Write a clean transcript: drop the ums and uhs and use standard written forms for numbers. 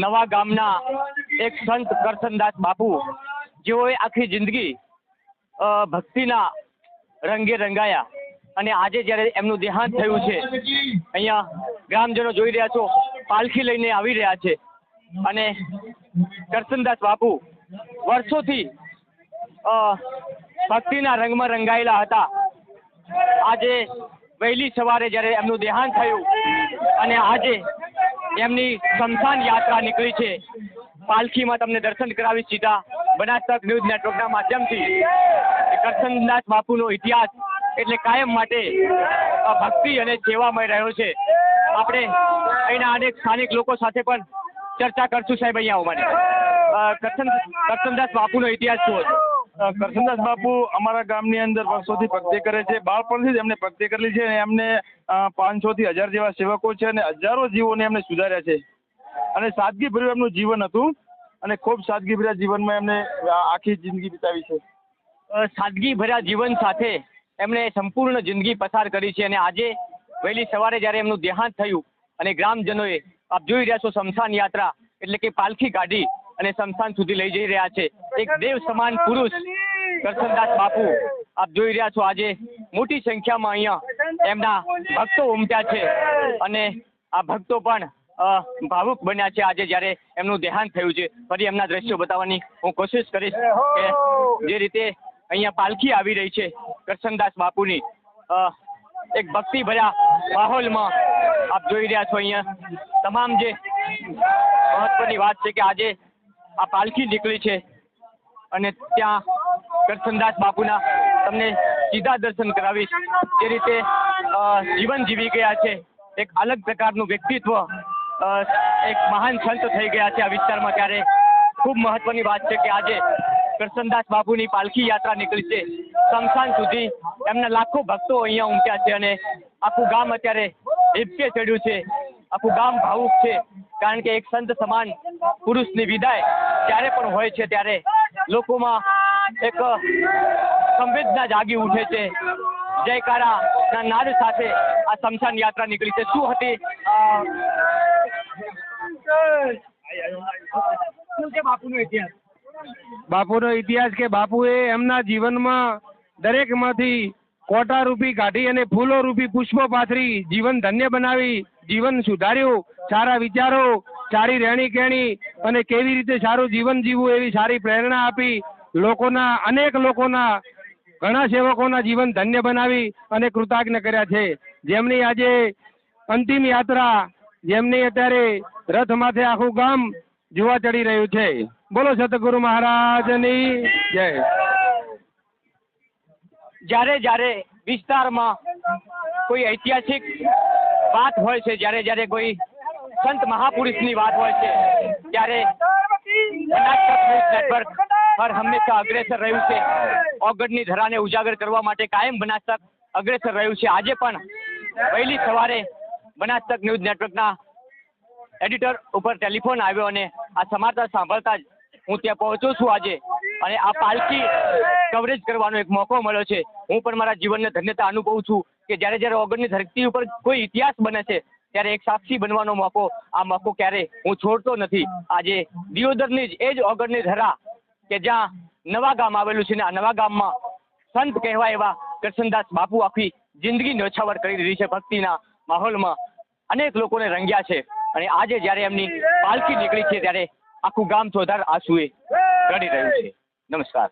નવા ગામના એક સંત કરસનદાસ બાપુ, જેઓએ આખી જિંદગી ભક્તિના રંગે રંગાયા અને આજે જ્યારે એમનું દેહાંત થયું છે, અહીંયા ગ્રામજનો જોઈ રહ્યા છો, પાલખી લઈને આવી રહ્યા છે અને કરસનદાસ બાપુ વર્ષોથી ભક્તિના રંગમાં રંગાયેલા હતા. આજે વહેલી સવારે જ્યારે એમનું દેહાંત થયું અને આજે એમની સ્મશાન યાત્રા નીકળી છે. પાલખીમાં તમને દર્શન કરાવી સીધા બનાસ તક ન્યૂઝ નેટવર્કના માધ્યમથી. કરસનદાસ બાપુનો ઇતિહાસ એટલે કાયમ માટે ભક્તિ અને સેવામય રહ્યો છે. આપણે અહીંના અનેક સ્થાનિક લોકો સાથે પણ ચર્ચા કરશું. સાહેબ, અહીંયા માટે કરસનદાસ બાપુનો ઇતિહાસ શું હતો? કરસનદાસ બાપુ અમારા ગામની અંદર વર્ષોથી ભક્તિ કરે છે. બાળપણથી જ એમને ભક્તિ કરેલી છે અને એમને 500 થી 1000 જેવા સેવકો છે અને હજારો જીવોને એમને સુધાર્યા છે અને સાદગીભર્યું એમનું જીવન હતું અને ખૂબ સાદગીભર્યા જીવનમાં એમને આખી જિંદગી વિતાવી છે. સાદગીભર્યા જીવન સાથે એમણે સંપૂર્ણ જિંદગી પસાર કરી છે અને આજે વહેલી સવારે જ્યારે એમનું દેહાંત થયું અને ગ્રામજનોએ, આપ જોઈ રહ્યા છો, સ્મશાન યાત્રા એટલે કે પાલખી કાઢી અને સ્મશાન સુધી લઈ જઈ રહ્યા છે. એક દેવ સમાન પુરુષ કરસનદાસ બાપુ, આપ જોઈ રહ્યા છો, આજે મોટી સંખ્યામાં અહીંયા એમના ભક્તો ઉમટ્યા છે અને આ ભક્તો પણ ભાવુક બન્યા છે આજે જ્યારે એમનું દેહાંત થયું છે. ફરી એમના દ્રશ્યો બતાવવાની હું કોશિશ કરીશ કે જે રીતે અહીંયા પાલખી આવી રહી છે કરસનદાસ બાપુની, એક ભક્તિ ભર્યા માહોલમાં આપ જોઈ રહ્યા છો. અહીંયા તમામ જે મહત્વની વાત છે કે આજે આ પાલખી નીકળી છે અને ત્યાં કરસનદાસ બાપુના તમને સીધા દર્શન કરાવીશ. જે રીતે જીવન જીવી ગયા છે, એક અલગ પ્રકારનું વ્યક્તિત્વ, એક મહાન સંત થઈ ગયા છે આ વિસ્તારમાં. ત્યારે ખૂબ મહત્વની વાત છે કે આજે કરસનદાસ બાપુની પાલખી યાત્રા નીકળી છે સ્મશાન સુધી. એમના લાખો ભક્તો અહીંયા ઉમટ્યા છે અને આખું ગામ અત્યારે હિબકે ચડ્યું છે. આખું ગામ ભાવુક છે કારણ કે એક સંત સમાન પુરુષની વિદાય જ્યારે પણ હોય છે ત્યારે લોકોમાં એક સંવેદના જાગી ઉઠે છે. જયકારાના નાદ સાથે આ સ્મશાન યાત્રા નીકળી છે. શું હતી બાપુનો ઇતિહાસ? બાપુનો ઇતિહાસ કે બાપુએ એમના જીવનમાં દરેકમાંથી કોટા રૂપી કાઢી અને ફૂલો રૂપી પુષ્પો પાથરી જીવન ધન્ય બનાવી, જીવન સુધાર્યું. સારા વિચારો, સારી રહેણી કહેણી અને કેવી રીતે સારું જીવન જીવવું એવી સારી પ્રેરણા આપી. અનેક લોકોના, ઘણા સેવકોના જીવન ધન્ય બનાવી અને કૃતજ્ઞ કર્યા છે. જેમની આજે અંતિમ યાત્રા, જેમની અત્યારે રથ માથે આખું ગામ જોવા ચડી રહ્યું છે. બોલો સતગુરુ મહારાજની જય. જ્યારે જ્યારે વિસ્તારમાં કોઈ ઐતિહાસિક વાત હોય છે, જ્યારે કોઈ સંત મહાપુરુષની વાત હોય છે, ત્યારે બનાસ તક ન્યૂઝ નેટવર્ક હર હંમેશા અગ્રેસર રહ્યું છે. ઓગળની ધરાને ઉજાગર કરવા માટે કાયમ બનાસ તક અગ્રેસર રહ્યું છે. આજે પણ વહેલી સવારે બનાસ તક ન્યૂઝ નેટવર્કના એડિટર ઉપર ટેલિફોન આવ્યો અને આ સમાચાર સાંભળતા જ હું ત્યાં પહોંચ્યો છું આજે અને આ પાલખી કવરેજ કરવાનો એક મોકો મળ્યો છે. હું પણ મારા જીવનને ધન્યતા અનુભવું છું કે જ્યારે ઓગળની ધરતી ઉપર કોઈ ઇતિહાસ બને છે ત્યારે એક સાક્ષી બનવાનો આ મોકો ક્યારે હું છોડતો નથી. આજે દિયોદરની જ એ જ ઓગળની ધરા કે જ્યાં નવા ગામ આવેલું છે ને આ નવા ગામમાં સંત કહેવાય એવા કરસનદાસ બાપુ આખી જિંદગી ન્યોછાવર કરી દીધી છે. ભક્તિના માહોલમાં અનેક લોકોને રંગ્યા છે અને આજે જ્યારે એમની પાલખી નીકળી છે ત્યારે આખું ગામ ચોધાર આંસુએ રડી રહ્યું છે. નમસ્કાર.